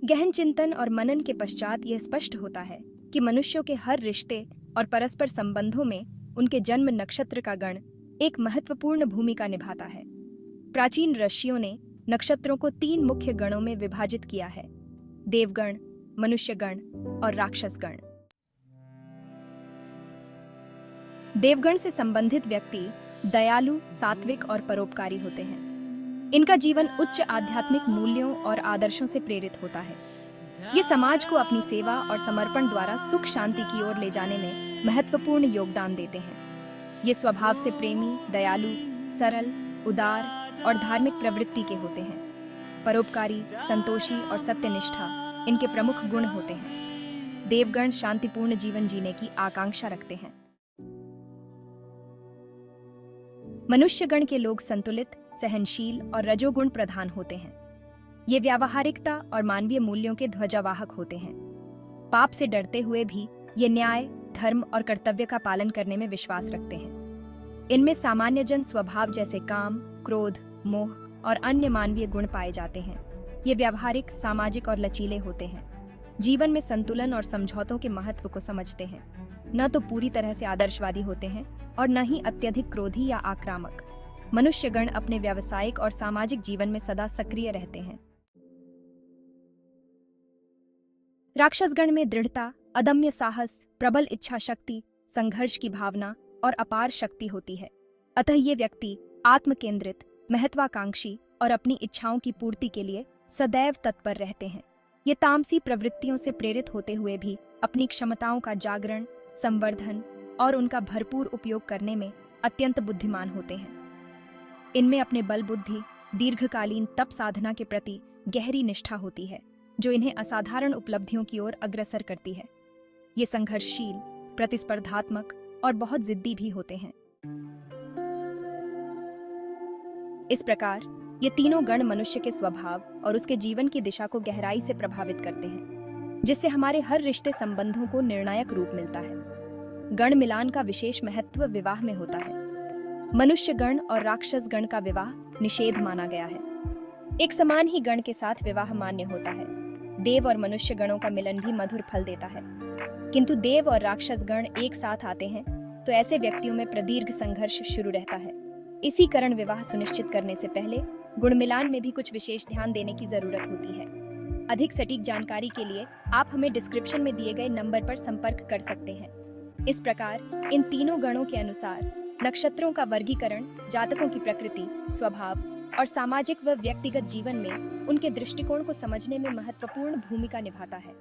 गहन चिंतन और मनन के पश्चात यह स्पष्ट होता है कि मनुष्यों के हर रिश्ते और परस्पर संबंधों में उनके जन्म नक्षत्र का गण एक महत्वपूर्ण भूमिका निभाता है। प्राचीन ऋषियों ने नक्षत्रों को 3 मुख्य गणों में विभाजित किया है: देवगण, मनुष्यगण और राक्षसगण। देवगण से संबंधित व्यक्ति दयालु, सात्विक और परोपकारी होते हैं। इनका जीवन उच्च आध्यात्मिक मूल्यों और आदर्शों से प्रेरित होता है। ये समाज को अपनी सेवा और समर्पण द्वारा सुख शांति की ओर ले जाने में महत्वपूर्ण योगदान देते हैं। ये स्वभाव से प्रेमी, दयालु, सरल, उदार और धार्मिक प्रवृत्ति के होते हैं। परोपकारी, संतोषी और सत्यनिष्ठा इनके प्रमुख गुण होते हैं। देवगण शांतिपूर्ण जीवन जीने की आकांक्षा रखते हैं। मनुष्यगण के लोग संतुलित, सहनशील और रजोगुण प्रधान होते हैं। ये व्यावहारिकता और मानवीय मूल्यों के ध्वजावाहक होते हैं। पाप से डरते हुए भी ये न्याय, धर्म और कर्तव्य का पालन करने में विश्वास रखते हैं। इनमें सामान्य जन स्वभाव जैसे काम, क्रोध, मोह और अन्य मानवीय गुण पाए जाते हैं। ये व्यावहारिक, सामाजिक और लचीले होते हैं। जीवन में संतुलन और समझौतों के महत्व को समझते हैं। न तो पूरी तरह से आदर्शवादी होते हैं और न ही अत्यधिक क्रोधी या आक्रामक। मनुष्यगण अपने व्यावसायिक और सामाजिक जीवन में सदा सक्रिय रहते हैं। राक्षसगण में दृढ़ता, अदम्य साहस, प्रबल इच्छा शक्ति, संघर्ष की भावना और अपार शक्ति होती है। अतः ये व्यक्ति आत्मकेंद्रित, महत्वाकांक्षी और इच्छाओं इच्छाओं की पूर्ति के लिए सदैव तत्पर रहते हैं। ये तामसी प्रवृत्तियों से प्रेरित होते हुए भी अपनी क्षमताओं का जागरण, संवर्धन और उनका भरपूर उपयोग करने में अत्यंत बुद्धिमान होते हैं। इनमें अपने बल बुद्धि, दीर्घकालीन तप साधना के प्रति गहरी निष्ठा होती है, जो इन्हें असाधारण उपलब्धियों की ओर अग्रसर करती है। ये संघर्षशील, प्रतिस्पर्धात्मक और बहुत जिद्दी भी होते हैं। इस प्रकार ये तीनों गण मनुष्य के स्वभाव और उसके जीवन की दिशा को गहराई से प्रभावित करते हैं, जिससे हमारे हर रिश्ते संबंधों को निर्णायक रूप मिलता है। गण मिलान का विशेष महत्व विवाह में होता है। मनुष्य गण और राक्षस गण का विवाह निषेध माना गया है। एक समान ही गण के साथ विवाह मान्य होता है। देव और मनुष्य गणों का मिलन भी मधुर फल देता है। किंतु देव और राक्षस गण एक साथ आते हैं तो ऐसे व्यक्तियों में प्रदीर्घ संघर्ष शुरू रहता है। इसी कारण विवाह सुनिश्चित करने से पहले गुण मिलान में भी कुछ विशेष ध्यान देने की जरूरत होती है। अधिक सटीक जानकारी के लिए आप हमें डिस्क्रिप्शन में दिए गए नंबर पर संपर्क कर सकते हैं। इस प्रकार इन तीनों गणों के अनुसार नक्षत्रों का वर्गीकरण जातकों की प्रकृति, स्वभाव और सामाजिक व व्यक्तिगत जीवन में उनके दृष्टिकोण को समझने में महत्वपूर्ण भूमिका निभाता है।